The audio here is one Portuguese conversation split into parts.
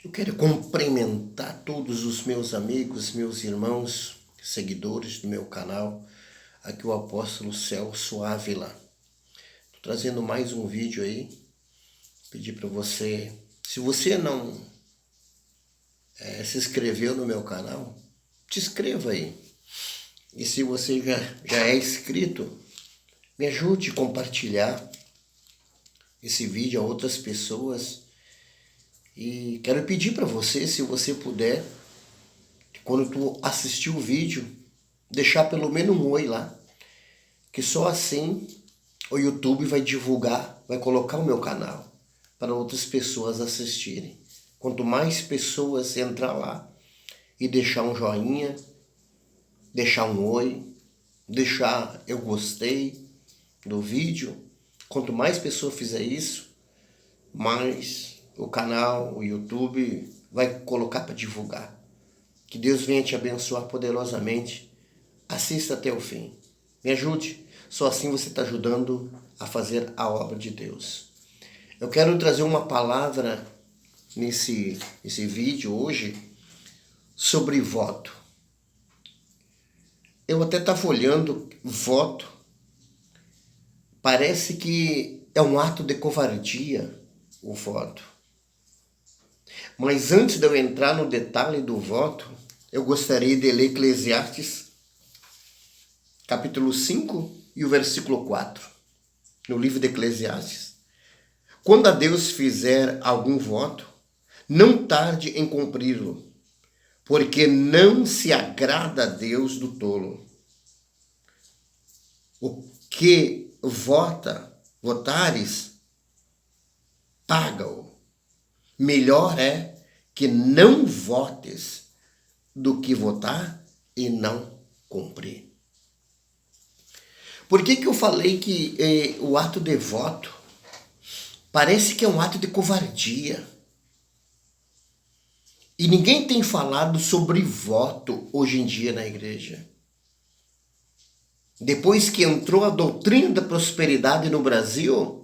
Eu quero cumprimentar todos os meus amigos, meus irmãos, seguidores do meu canal. Aqui o apóstolo Celso Ávila. Estou trazendo mais um vídeo aí. Pedir para você, se você não se inscreveu no meu canal, te inscreva aí. E se você já é inscrito, me ajude a compartilhar esse vídeo a outras pessoas. E quero pedir para você, se você puder, quando tu assistir o vídeo, deixar pelo menos um oi lá, que só assim o YouTube vai divulgar, vai colocar o meu canal para outras pessoas assistirem. Quanto mais pessoas entrar lá e deixar um joinha, deixar um oi, deixar eu gostei do vídeo, quanto mais pessoas fizer isso, mais o canal, o YouTube vai colocar para divulgar. Que Deus venha te abençoar poderosamente. Assista até o fim. Me ajude. Só assim você está ajudando a fazer a obra de Deus. Eu quero trazer uma palavra nesse vídeo hoje sobre voto. Eu até estava olhando voto. Parece que é um ato de covardia o voto. Mas antes de eu entrar no detalhe do voto, eu gostaria de ler Eclesiastes, capítulo 5 e o versículo 4, no livro de Eclesiastes. Quando a Deus fizer algum voto, não tarde em cumpri-lo, porque não se agrada a Deus do tolo. O que votares, paga-o. Melhor é que não votes do que votar e não cumprir. Por que eu falei que o ato de voto parece que é um ato de covardia? E ninguém tem falado sobre voto hoje em dia na igreja. Depois que entrou a doutrina da prosperidade no Brasil,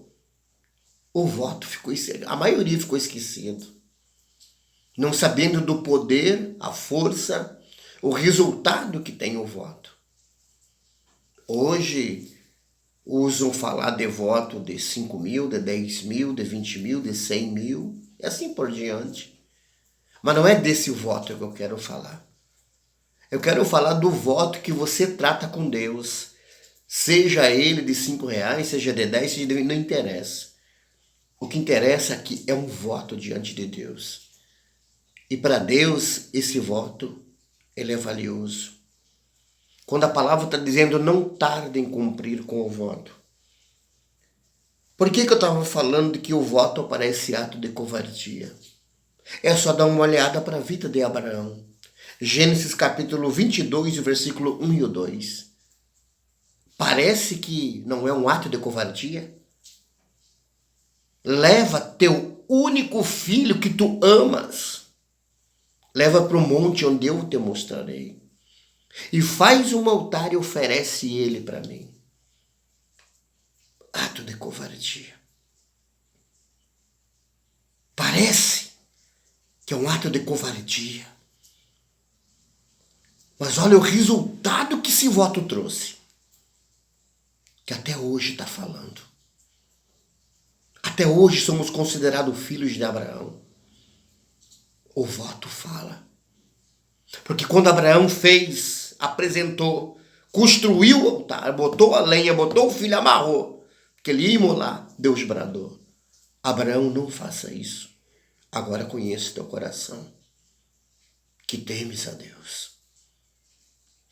o voto ficou, a maioria ficou esquecido. Não sabendo do poder, a força, o resultado que tem o voto. Hoje usam falar de voto de 5 mil, de 10 mil, de 20 mil, de 100 mil, e assim por diante. Mas não é desse voto que eu quero falar. Eu quero falar do voto que você trata com Deus. Seja ele de 5 reais, seja de 10, seja de... não interessa. O que interessa aqui é um voto diante de Deus. E para Deus, esse voto, ele é valioso. Quando a palavra está dizendo não tarde em cumprir com o voto. Por que eu estava falando de que o voto parece ato de covardia? É só dar uma olhada para a vida de Abraão. Gênesis capítulo 22, versículo 1 e o 2. Parece que não é um ato de covardia? Leva teu único filho que tu amas. Leva para o monte onde eu te mostrarei. E faz um altar e oferece ele para mim. Ato de covardia. Parece que é um ato de covardia. Mas olha o resultado que esse voto trouxe. Que até hoje está falando. Até hoje somos considerados filhos de Abraão. O voto fala. Porque quando Abraão fez, apresentou, construiu o altar, botou a lenha, botou o filho, amarrou, que ele ia imolar, Deus bradou. Abraão, não faça isso. Agora conheço teu coração, que temes a Deus.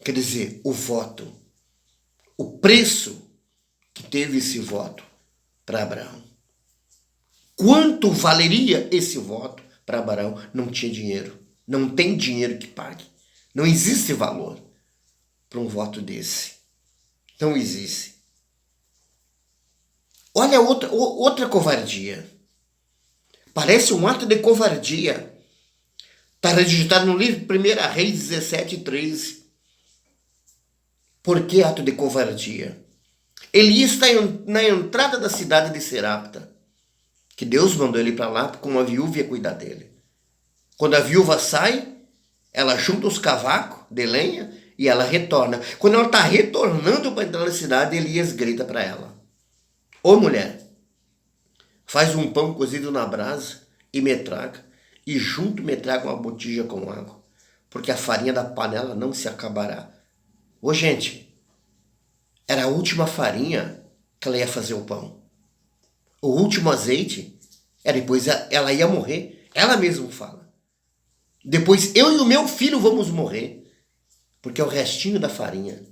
Quer dizer, o voto, o preço que teve esse voto para Abraão. Quanto valeria esse voto para Abraão? Não tinha dinheiro. Não tem dinheiro que pague. Não existe valor para um voto desse. Não existe. Olha outra covardia. Parece um ato de covardia. Está registrado no livro 1 Reis 17:13. Por que ato de covardia? Elias está na entrada da cidade de Serapta, que Deus mandou ele para lá, porque uma viúva ia cuidar dele. Quando a viúva sai, ela junta os cavacos de lenha e ela retorna. Quando ela está retornando para entrar na cidade, Elias grita para ela: Ô mulher, faz um pão cozido na brasa e me traga. E junto me traga uma botija com água, porque a farinha da panela não se acabará. Ô gente, era a última farinha que ela ia fazer o pão. O último azeite, depois ela ia morrer. Ela mesma fala. Depois eu e o meu filho vamos morrer, porque é o restinho da farinha.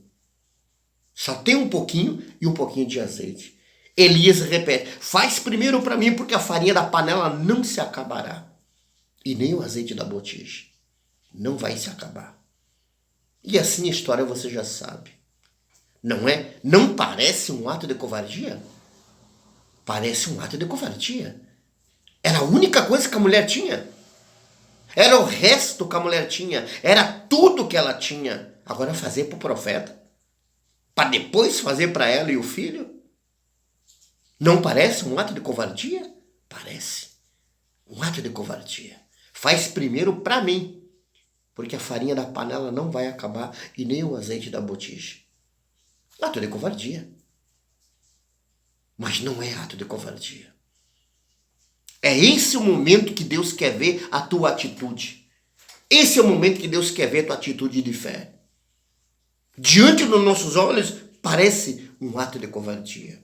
Só tem um pouquinho e um pouquinho de azeite. Elias repete: faz primeiro para mim, porque a farinha da panela não se acabará. E nem o azeite da botija. Não vai se acabar. E assim a história você já sabe. Não é? Não parece um ato de covardia? Parece um ato de covardia. Era a única coisa que a mulher tinha. Era o resto que a mulher tinha. Era tudo que ela tinha. Agora fazer para o profeta. Para depois fazer para ela e o filho? Não parece um ato de covardia? Parece. Um ato de covardia. Faz primeiro para mim, porque a farinha da panela não vai acabar e nem o azeite da botija. Ato de covardia. Mas não é ato de covardia. É esse o momento que Deus quer ver a tua atitude. Esse é o momento que Deus quer ver a tua atitude de fé. Diante dos nossos olhos, parece um ato de covardia.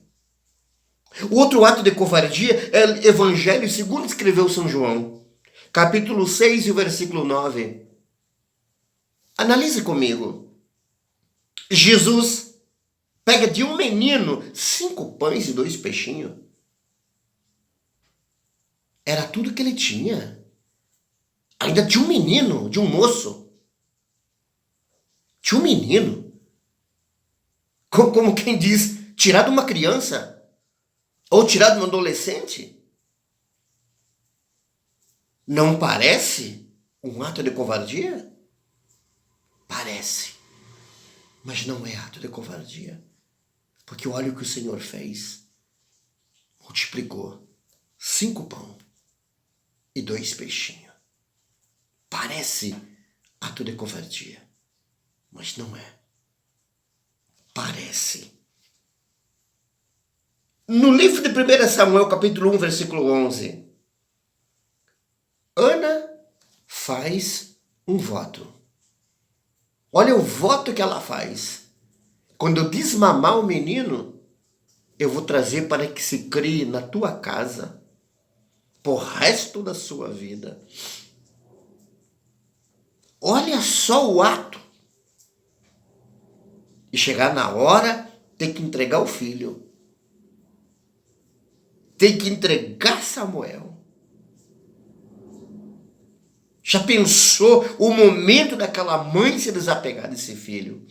O outro ato de covardia é o Evangelho segundo escreveu São João. Capítulo 6 e o versículo 9. Analise comigo. Jesus pega de um menino 5 pães e 2 peixinhos. Era tudo que ele tinha. Ainda de um menino, de um moço. De um menino. Como quem diz, tirar de uma criança. Ou tirar de um adolescente. Não parece um ato de covardia? Parece. Mas não é ato de covardia. Porque olha o que o Senhor fez. Multiplicou 5 pão e 2 peixinhos. Parece ato de covardia. Mas não é. Parece. No livro de 1 Samuel, capítulo 1, versículo 11. Ana faz um voto. Olha o voto que ela faz. Quando eu desmamar o menino, eu vou trazer para que se crie na tua casa por resto da sua vida. Olha só o ato. E chegar na hora, tem que entregar o filho. Tem que entregar Samuel. Já pensou o momento daquela mãe se desapegar desse filho?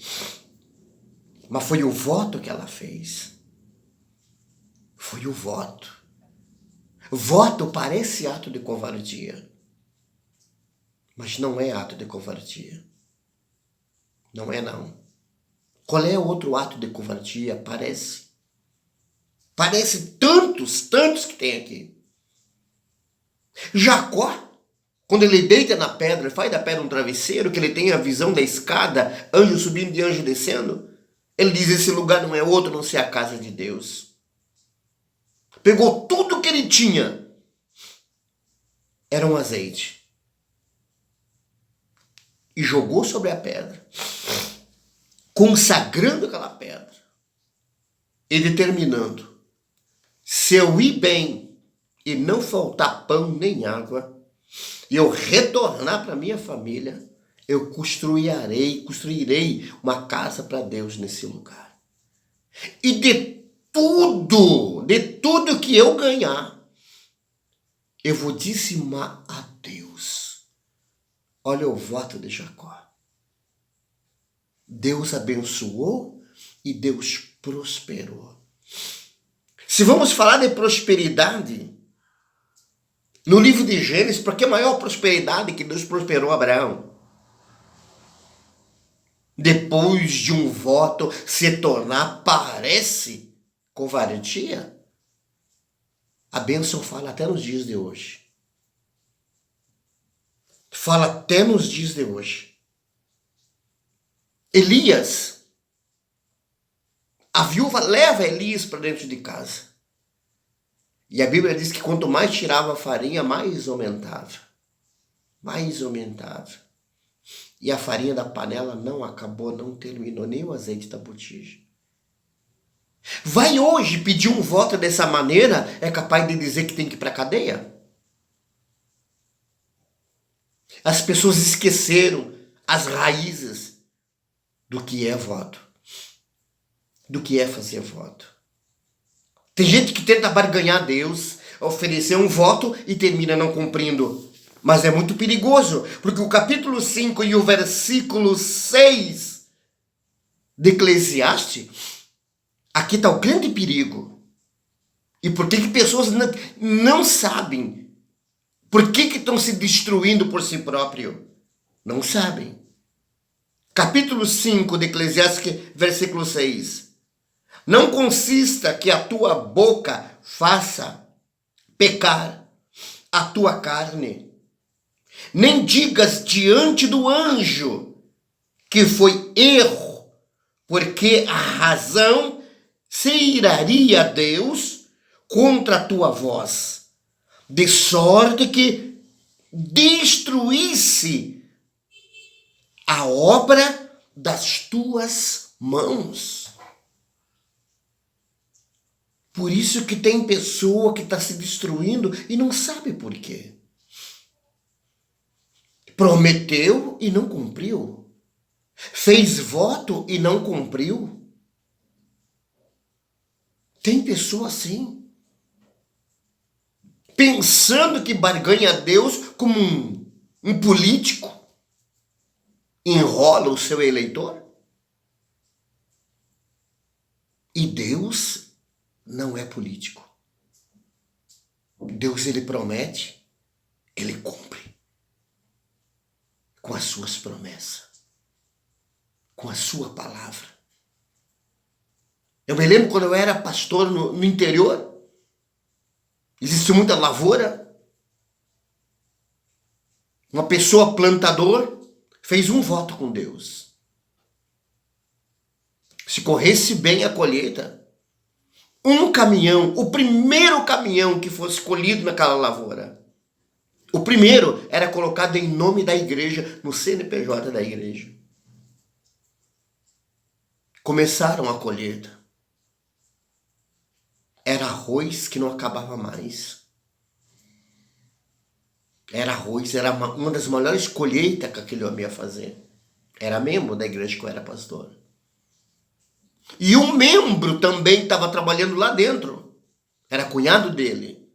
Mas foi o voto que ela fez. Foi o voto. Voto parece ato de covardia. Mas não é ato de covardia. Não é não. Qual é o outro ato de covardia? Parece. Parece tantos que tem aqui. Jacó. Quando ele deita na pedra, faz da pedra um travesseiro, que ele tem a visão da escada, anjo subindo e anjo descendo, ele diz, esse lugar não é outro, não ser a casa de Deus. Pegou tudo que ele tinha. Era um azeite. E jogou sobre a pedra, consagrando aquela pedra. E determinando, se eu ir bem e não faltar pão nem água, e eu retornar para minha família, eu construirei uma casa para Deus nesse lugar. E de tudo que eu ganhar, eu vou dizimar a Deus. Olha o voto de Jacó. Deus abençoou e Deus prosperou. Se vamos falar de prosperidade, no livro de Gênesis, para que maior prosperidade que Deus prosperou Abraão? Depois de um voto se tornar, parece, covardia. A bênção fala até nos dias de hoje. fala até nos dias de hoje. Elias, a viúva leva Elias para dentro de casa. E a Bíblia diz que quanto mais tirava a farinha, mais aumentava. Mais aumentava. E a farinha da panela não acabou, não terminou, nem o azeite da botija. Vai hoje pedir um voto dessa maneira, é capaz de dizer que tem que ir para a cadeia? As pessoas esqueceram as raízes do que é voto, do que é fazer voto. Tem gente que tenta barganhar Deus, oferecer um voto e termina não cumprindo. Mas é muito perigoso, porque o capítulo 5 e o versículo 6 de Eclesiastes, aqui está o grande perigo. E por que pessoas não sabem? Por que estão se destruindo por si próprio? Não sabem. Capítulo 5 de Eclesiastes, versículo 6. Não consista que a tua boca faça pecar a tua carne, nem digas diante do anjo que foi erro, porque a razão se iraria a Deus contra a tua voz, de sorte que destruísse a obra das tuas mãos. Por isso que tem pessoa que está se destruindo e não sabe por quê. Prometeu e não cumpriu. Fez voto e não cumpriu. Tem pessoa assim. Pensando que barganha a Deus como um político. Enrola o seu eleitor. E Deus não é político. Deus, ele promete, ele cumpre. Com as suas promessas. Com a sua palavra. Eu me lembro quando eu era pastor no interior. Existe muita lavoura. Uma pessoa plantador fez um voto com Deus. Se corresse bem a colheita, um caminhão, o primeiro caminhão que fosse colhido naquela lavoura, o primeiro era colocado em nome da igreja, no CNPJ da igreja. Começaram a colheita. Era arroz que não acabava mais. Era arroz, era uma das maiores colheitas que aquele homem ia fazer. Era membro da igreja que eu era pastor. E um membro também estava trabalhando lá dentro. Era cunhado dele.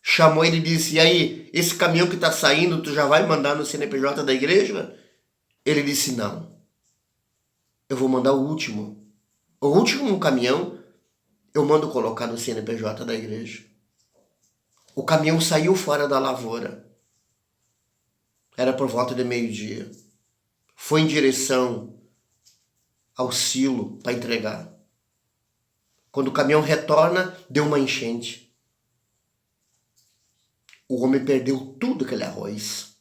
Chamou ele e disse, e aí, esse caminhão que está saindo, tu já vai mandar no CNPJ da igreja? Ele disse, não. Eu vou mandar o último. O último caminhão, eu mando colocar no CNPJ da igreja. O caminhão saiu fora da lavoura. Era por volta de meio-dia. Foi em direção ao silo para entregar. Quando o caminhão retorna, deu uma enchente. O homem perdeu tudo aquele arroz.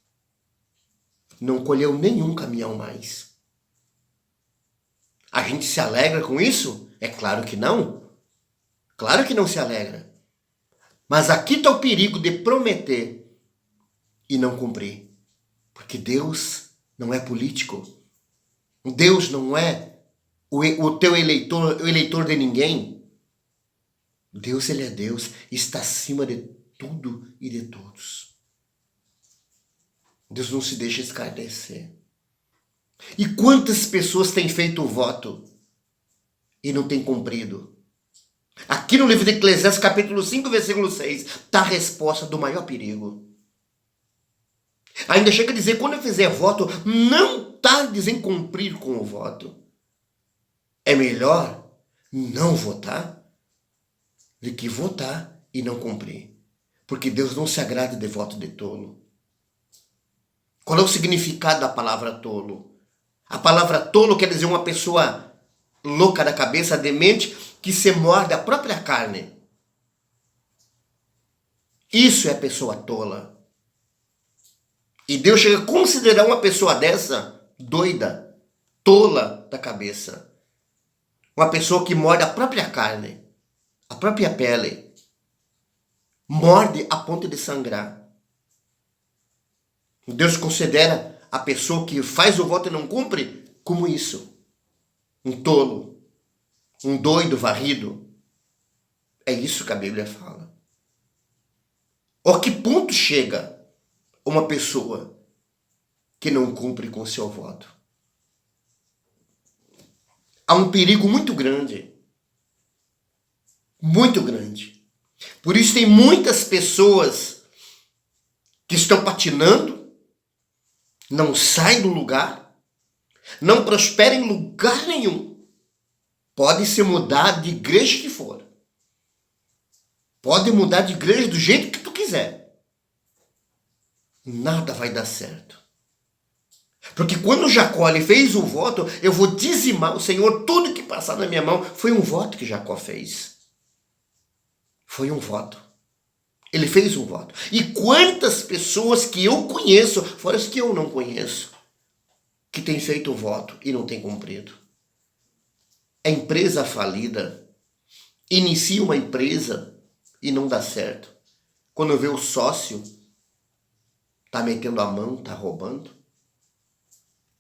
Não colheu nenhum caminhão mais. A gente se alegra com isso? É claro que não. Claro que não se alegra. Mas aqui está o perigo de prometer e não cumprir. Porque Deus não é político. Deus não é o teu eleitor, o eleitor de ninguém. Deus, ele é Deus, está acima de tudo e de todos. Deus não se deixa escarnecer. E quantas pessoas têm feito o voto e não têm cumprido? Aqui no livro de Eclesiastes, capítulo 5, versículo 6, está a resposta do maior perigo. Ainda chega a dizer, quando eu fizer voto, não está dizendo cumprir com o voto. É melhor não votar do que votar e não cumprir. Porque Deus não se agrada de voto de tolo. Qual é o significado da palavra tolo? A palavra tolo quer dizer uma pessoa louca da cabeça, demente, que se morde a própria carne. Isso é pessoa tola. E Deus chega a considerar uma pessoa dessa doida, tola da cabeça. Uma pessoa que morde a própria carne, a própria pele. Morde a ponto de sangrar. Deus considera a pessoa que faz o voto e não cumpre como isso. Um tolo, um doido varrido. É isso que a Bíblia fala. A que ponto chega uma pessoa que não cumpre com o seu voto? Há um perigo muito grande. Muito grande. Por isso tem muitas pessoas que estão patinando, não saem do lugar, não prosperam em lugar nenhum. Pode se mudar de igreja que for. Pode mudar de igreja do jeito que tu quiser. Nada vai dar certo. Porque quando Jacó ele fez o voto, eu vou dizimar o Senhor, tudo que passar na minha mão. Foi um voto que Jacó fez. Foi um voto. Ele fez um voto. E quantas pessoas que eu conheço, fora as que eu não conheço, que têm feito o voto e não têm cumprido. A empresa falida inicia uma empresa e não dá certo. Quando vê o sócio, tá metendo a mão, tá roubando.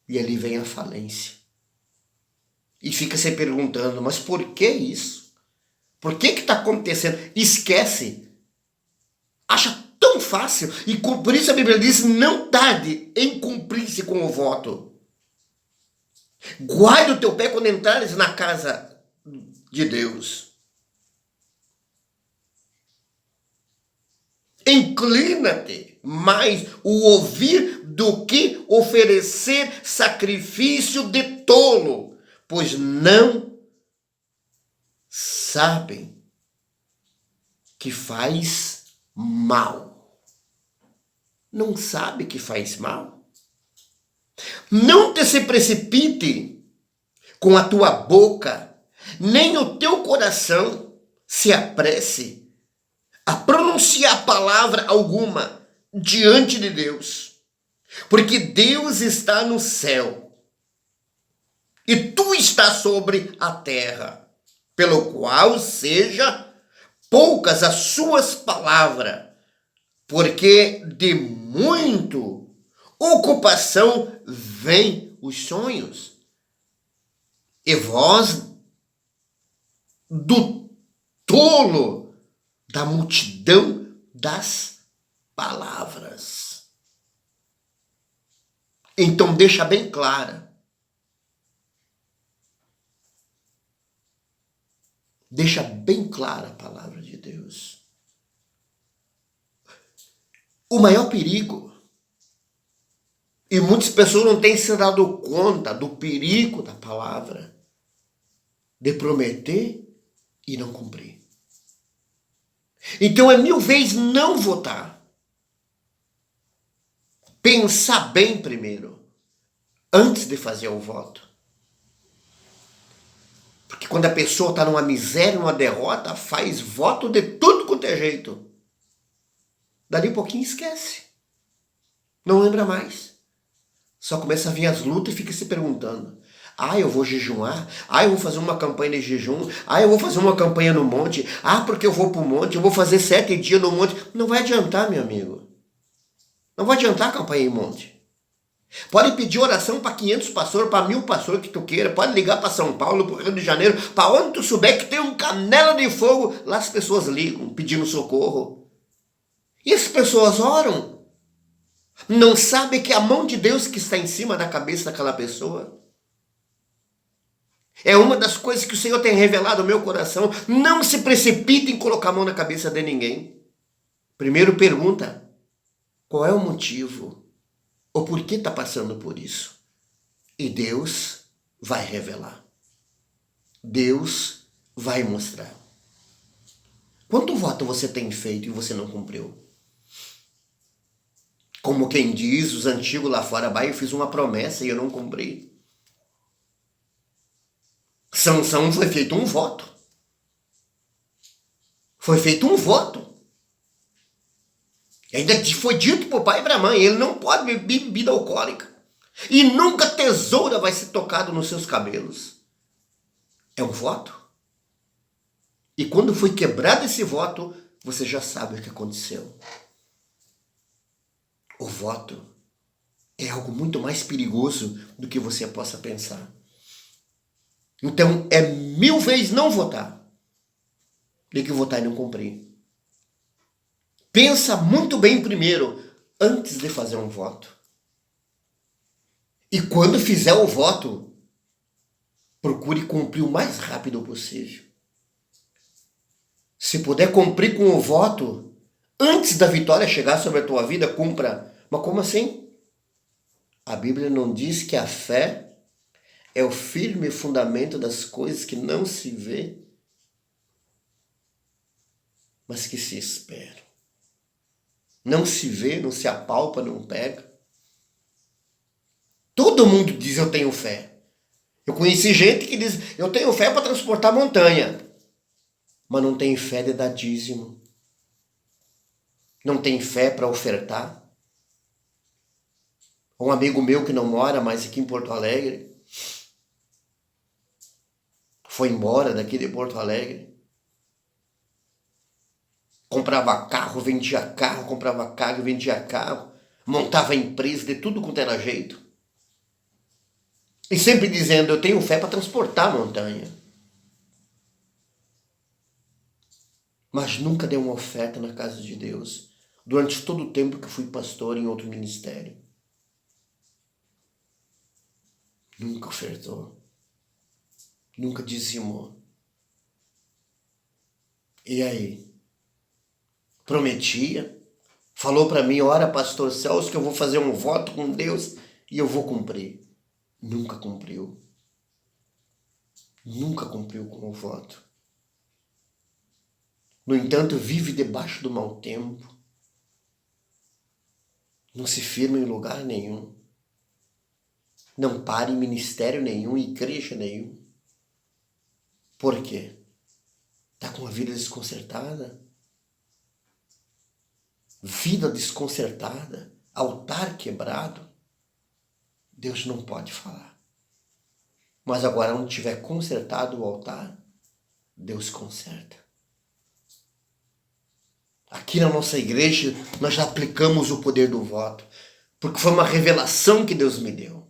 E ali vem a falência. E fica se perguntando, mas por que isso? Por que está acontecendo? Esquece. Acha tão fácil. E por isso a Bíblia diz, não tarde em cumprir-se com o voto. Guarde o teu pé quando entrares na casa de Deus. Inclina-te mais o ouvir do que oferecer sacrifício de tolo, pois não sabem que faz mal. Não sabe que faz mal? Não te se precipite com a tua boca, nem o teu coração se apresse a pronunciar palavra alguma diante de Deus. Porque Deus está no céu e tu estás sobre a terra, pelo qual seja poucas as suas palavras, porque de muito ocupação vem os sonhos. E voz do tolo da multidão das palavras. Então deixa bem clara. Deixa bem clara a palavra de Deus. O maior perigo, e muitas pessoas não têm se dado conta do perigo da palavra, de prometer e não cumprir. Então é 1000 vezes não votar. Pensar bem primeiro, antes de fazer o voto. Porque quando a pessoa está numa miséria, numa derrota, faz voto de tudo quanto é jeito. Dali um pouquinho esquece. Não lembra mais. Só começa a vir as lutas e fica se perguntando. Eu vou jejuar. Eu vou fazer uma campanha de jejum. Eu vou fazer uma campanha no monte. Porque eu vou para o monte. Eu vou fazer 7 dias no monte. Não vai adiantar, meu amigo. Não vai adiantar a campanha em monte. Pode pedir oração para 500 pastores, para 1000 pastores que tu queira. Pode ligar para São Paulo, para o Rio de Janeiro, para onde tu souber que tem um canela de fogo. Lá as pessoas ligam, pedindo socorro. E as pessoas oram. Não sabem que é a mão de Deus que está em cima da cabeça daquela pessoa. É uma das coisas que o Senhor tem revelado ao meu coração. Não se precipite em colocar a mão na cabeça de ninguém. Primeiro pergunta, qual é o motivo? Ou por que está passando por isso? E Deus vai revelar. Deus vai mostrar. Quanto voto você tem feito e você não cumpriu? Como quem diz, os antigos lá fora, eu fiz uma promessa e eu não cumpri. Sansão foi feito um voto. Foi feito um voto. E ainda foi dito para o pai e para a mãe, ele não pode beber bebida alcoólica. E nunca tesoura vai ser tocado nos seus cabelos. É um voto. E quando foi quebrado esse voto, você já sabe o que aconteceu. O voto é algo muito mais perigoso do que você possa pensar. Então, é 1000 vezes não votar do que votar e não cumprir. Pensa muito bem primeiro, antes de fazer um voto. E quando fizer o voto, procure cumprir o mais rápido possível. Se puder cumprir com o voto, antes da vitória chegar sobre a tua vida, cumpra. Mas como assim? A Bíblia não diz que a fé é o firme fundamento das coisas que não se vê, mas que se espera. Não se vê, não se apalpa, não pega. Todo mundo diz eu tenho fé. Eu conheci gente que diz eu tenho fé para transportar montanha, mas não tem fé de dar dízimo. Não tem fé para ofertar. Um amigo meu que não mora mais aqui em Porto Alegre foi embora daqui de Porto Alegre. Comprava carro, vendia carro, comprava carro, vendia carro. Montava empresa de tudo quanto era jeito. E sempre dizendo, eu tenho fé para transportar a montanha. Mas nunca deu uma oferta na casa de Deus. Durante todo o tempo que fui pastor em outro ministério. Nunca ofertou. Nunca dizimou. E aí? Prometia. Falou para mim, ora, pastor Celso, que eu vou fazer um voto com Deus e eu vou cumprir. Nunca cumpriu. Nunca cumpriu com o voto. No entanto, vive debaixo do mau tempo. Não se firma em lugar nenhum. Não para em ministério nenhum, igreja nenhum. Por quê? Está com a vida desconcertada? Vida desconcertada, altar quebrado. Deus não pode falar. Mas agora, onde tiver consertado o altar, Deus conserta. Aqui na nossa igreja, nós já aplicamos o poder do voto, porque foi uma revelação que Deus me deu.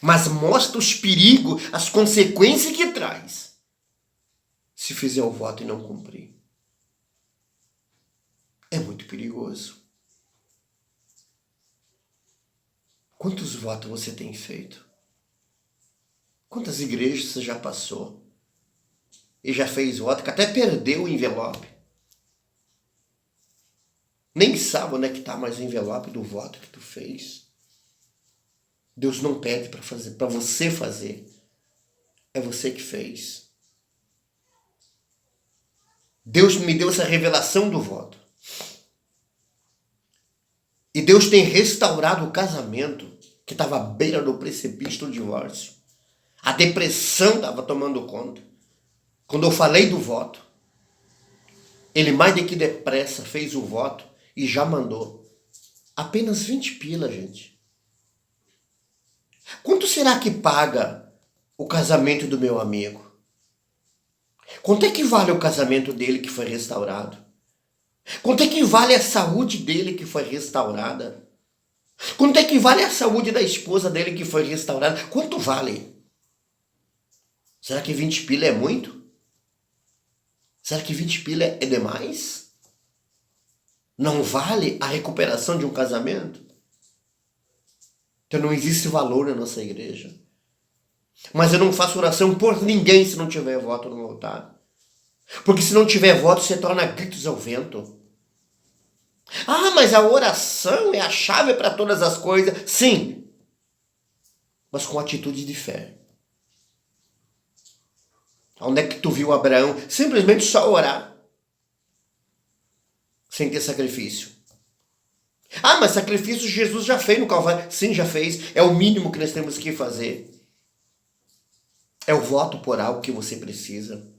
Mas mostra os perigos, as consequências que traz, se fizer o voto e não cumprir. É muito perigoso. Quantos votos você tem feito? Quantas igrejas você já passou? E já fez voto, que até perdeu o envelope. Nem sabe onde é que está mais o envelope do voto que tu fez. Deus não pede para você fazer. É você que fez. Deus me deu essa revelação do voto. E Deus tem restaurado o casamento que estava à beira do precipício do divórcio. A depressão estava tomando conta. Quando eu falei do voto, ele mais do que depressa fez o voto e já mandou. Apenas 20 pila, gente. Quanto será que paga o casamento do meu amigo? Quanto é que vale o casamento dele que foi restaurado? Quanto é que vale a saúde dele que foi restaurada? Quanto é que vale a saúde da esposa dele que foi restaurada? Quanto vale? Será que 20 pila é muito? Será que 20 pila é demais? Não vale a recuperação de um casamento? Então não existe valor na nossa igreja. Mas eu não faço oração por ninguém se não tiver voto no altar. Porque se não tiver voto, você torna gritos ao vento. Ah, mas a oração é a chave para todas as coisas. Sim, mas com atitude de fé. Onde é que tu viu Abraão? Simplesmente só orar. Sem ter sacrifício. Ah, mas sacrifício Jesus já fez no Calvário. Sim, já fez. É o mínimo que nós temos que fazer. É o voto por algo que você precisa.